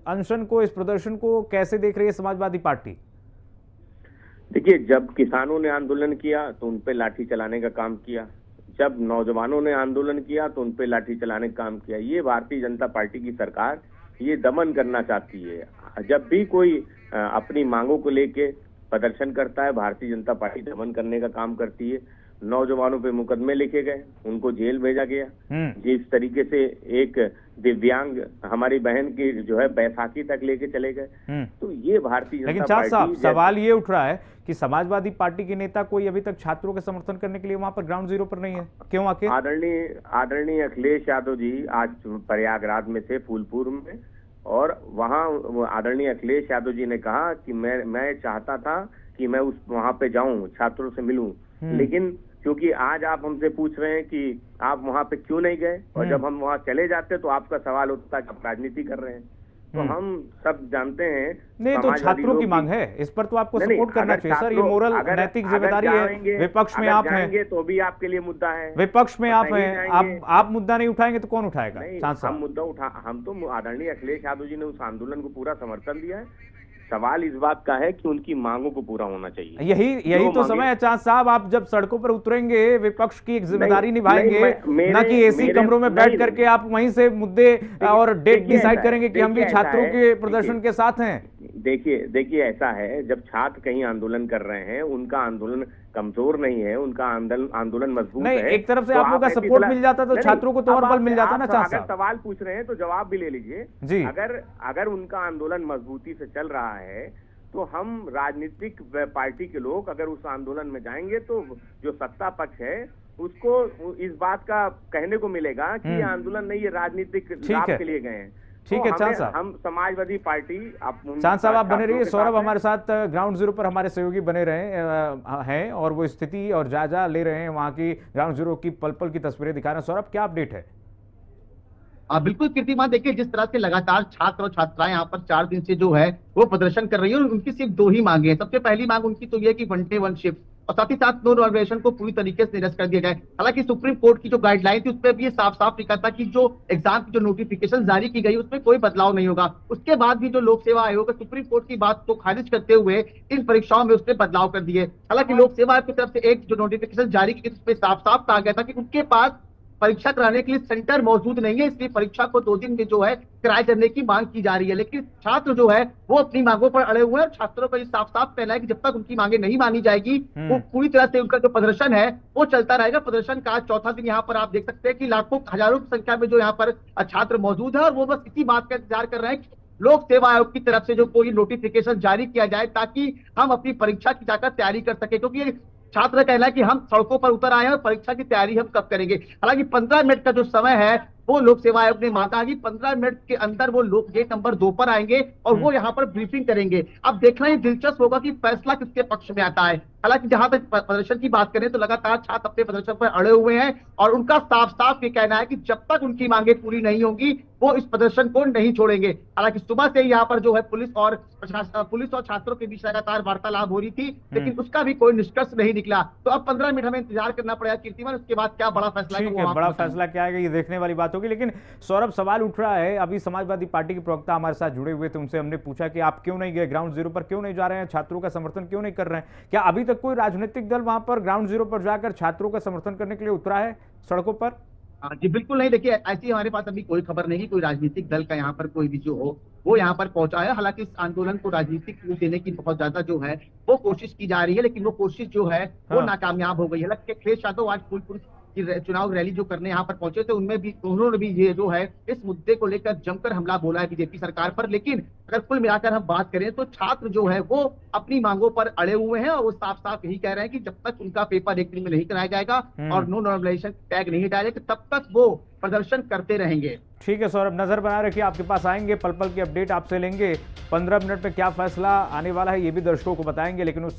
अनशन को, इस प्रदर्शन को कैसे देख रही है समाजवादी पार्टी? देखिए, जब किसानों ने आंदोलन किया तो उन पे लाठी चलाने का काम किया, जब नौजवानों ने आंदोलन किया तो उन पे लाठी चलाने का काम किया। ये भारतीय जनता पार्टी की सरकार ये दमन करना चाहती है। जब भी कोई अपनी मांगों को लेके प्रदर्शन करता है, भारतीय जनता पार्टी दमन करने का काम करती है। नौजवानों पे मुकदमे लिखे गए, उनको जेल भेजा गया। जिस तरीके से एक दिव्यांग हमारी बहन की जो है बैसाखी तक लेके चले गए, तो ये भारतीय जनता लेकिन पार्टी। साहब, सवाल ये उठ रहा है कि समाजवादी पार्टी के नेता कोई अभी तक छात्रों के समर्थन करने के लिए वहां पर ग्राउंड जीरो पर नहीं है, क्यों आके? आदरणीय अखिलेश यादव जी आज प्रयागराज में थे, फूलपुर में, और वहां आदरणीय अखिलेश यादव जी ने कहा कि मैं चाहता था कि मैं वहां पे जाऊं, छात्रों से मिलूं, लेकिन क्योंकि आज आप हमसे पूछ रहे हैं कि आप वहां पे क्यों नहीं गए, और जब हम वहां चले जाते तो आपका सवाल होता है कि आप राजनीति कर रहे हैं। तो हम सब जानते हैं, नहीं तो छात्रों की मांग है, इस पर तो आपको सपोर्ट करना चाहिए सर। ये मोरल नैतिक जिम्मेदारी है। विपक्ष में आप हैं तो भी आपके लिए मुद्दा है, विपक्ष में आप हैं, आप मुद्दा नहीं उठाएंगे तो कौन उठाएगा? हम मुद्दा हम तो आदरणीय अखिलेश यादव जी ने उस आंदोलन को पूरा समर्थन दिया है। सवाल इस बात का है कि उनकी मांगों को पूरा होना चाहिए। यही तो समय है चांद साहब, आप जब सड़कों पर उतरेंगे विपक्ष की एक जिम्मेदारी निभाएंगे, न कि एसी कमरों में बैठ करके आप वहीं से मुद्दे और डेट डिसाइड करेंगे कि हम भी छात्रों के प्रदर्शन के साथ हैं। देखिए ऐसा है, जब छात्र कहीं आंदोलन कर रहे हैं, उनका आंदोलन कमजोर नहीं है, उनका आंदोलन मजबूत है। एक तरफ से आप लोगों का सपोर्ट मिल जाता तो छात्रों को तो और बल मिल जाता ना। अगर सवाल पूछ रहे हैं तो जवाब भी ले लीजिए जी। अगर उनका आंदोलन मजबूती से चल रहा है तो हम राजनीतिक पार्टी के लोग अगर उस आंदोलन में जाएंगे तो जो सत्ता पक्ष है उसको इस बात का कहने को मिलेगा कि ये आंदोलन नहीं, ये राजनीतिक लाभ के लिए गए हैं। ठीक है चांद साहब, हम समाजवादी पार्टी। चांद साहब आप बने रहिए, सौरभ हमारे साथ ग्राउंड जीरो पर हमारे सहयोगी बने रहे हैं और वो स्थिति और जायजा ले रहे हैं, वहां की ग्राउंड जीरो की पल पल की तस्वीरें दिखा रहे हैं। सौरभ, क्या अपडेट है? बिल्कुल कीर्तिमान, देखिए जिस तरह से लगातार छात्र और छात्राएं यहाँ पर 4 दिन से जो है वो प्रदर्शन कर रही है, और उनकी सिर्फ 2 ही मांगे हैं। सबसे पहली मांग उनकी तो ये है कि 1 डे 1 शिफ्ट, और साथ ही साथ नो नॉमिनेशन को पूरी तरीके से निरस्त कर दिया जाए। हालांकि सुप्रीम कोर्ट की जो गाइडलाइन थी उसमें भी ये साफ साफ लिखा था कि जो एग्जाम की जो नोटिफिकेशन जारी की गई उसमें कोई बदलाव नहीं होगा। उसके बाद भी जो लोक सेवा आयोग है सुप्रीम कोर्ट की बात को खारिज करते हुए इन परीक्षाओं में उसने बदलाव कर दिए। हालांकि लोक सेवा आयोग की तरफ से एक जो नोटिफिकेशन जारी की उसमें साफ साफ कहा गया था कि उनके पास परीक्षा कराने के लिए सेंटर मौजूद नहीं है, इसलिए परीक्षा को 2 दिन में जो है कराए जाने की मांग की जा रही है। लेकिन छात्र जो है वो अपनी मांगों पर अड़े हुए हैं। छात्रों का ये साफ साफ कहना है कि जब तक उनकी मांगे नहीं मानी जाएगी वो पूरी तरह से उनका जो प्रदर्शन है वो चलता रहेगा। प्रदर्शन का 4था दिन यहाँ पर आप देख सकते हैं कि लाखों हजारों की संख्या में जो यहाँ पर छात्र मौजूद है, और वो बस इसी बात का इंतजार कर रहे हैं कि लोक सेवा आयोग की तरफ से जो कोई नोटिफिकेशन जारी किया जाए ताकि हम अपनी परीक्षा की जाकर तैयारी कर सके। क्योंकि छात्र कहना है कि हम सड़कों पर उतर आए हैं और परीक्षा की तैयारी हम कब करेंगे। हालांकि 15 मिनट का जो समय है वो लोक सेवा आयोग ने मांगा कि 15 मिनट के अंदर वो लोग गेट नंबर 2 पर आएंगे और वो यहाँ पर ब्रीफिंग करेंगे। अब देखना ये दिलचस्प होगा कि फैसला किसके पक्ष में आता है। हालांकि जहां तक प्रदर्शन की बात करें तो लगातार छात्र अपने प्रदर्शन पर अड़े हुए हैं, और उनका साफ साफ ये कहना है कि जब तक उनकी मांगे पूरी नहीं होंगी वो इस प्रदर्शन को नहीं छोड़ेंगे। हालांकि सुबह से यहाँ पर जो है पुलिस और छात्रों के बीच लगातार वार्तालाप हो रही थी, लेकिन उसका भी कोई निष्कर्ष नहीं निकला। तो अब 15 मिनट हमें इंतजार करना पड़ेगा कीर्तिमान, उसके बाद क्या बड़ा फैसला बड़ा फैसला क्या है ये देखने वाली बात होगी। लेकिन सौरभ, सवाल उठ रहा है, अभी समाजवादी पार्टी के प्रवक्ता हमारे साथ जुड़े हुए थे, उनसे हमने पूछा कि आप क्यों नहीं गए ग्राउंड जीरो पर, क्यों नहीं जा रहे हैं, छात्रों का समर्थन क्यों नहीं कर रहे हैं? क्या अभी तक कोई राजनीतिक दल वहां पर ग्राउंड जीरो पर जाकर छात्रों का समर्थन करने के लिए उतरा है सड़कों पर? जी बिल्कुल नहीं, देखिए ऐसी हमारे पास अभी कोई खबर नहीं, कोई राजनीतिक दल का यहाँ पर कोई भी जो हो वो यहाँ पर पहुंचा है। हालांकि इस आंदोलन को राजनीतिक रूप देने की बहुत ज्यादा जो है वो कोशिश की जा रही है, लेकिन वो कोशिश जो है वो नाकामयाब हो गई है। हालांकि अखिलेश यादव आज फूलपुर की चुनाव रैली जो करने यहाँ पर पहुंचे थे उनमें भी उन्होंने भी ये जो है इस मुद्दे को लेकर जमकर हमला बोला है बीजेपी सरकार पर। लेकिन अगर कुल मिलाकर हम बात करें तो छात्र जो है वो अपनी मांगों पर अड़े हुए हैं, और वो साफ साफ यही कह रहे हैं कि जब तक उनका पेपर 1 दिन में नहीं कराया जाएगा और नो नॉर्मलाइजेशन टैग नहीं हटाया जाएगा तब तक वो प्रदर्शन करते रहेंगे। ठीक है सौरभ, नजर बना रखिए, आपके पास आएंगे, पल पल की अपडेट आपसे लेंगे। 15 मिनट में क्या फैसला आने वाला है ये भी दर्शकों को बताएंगे, लेकिन उस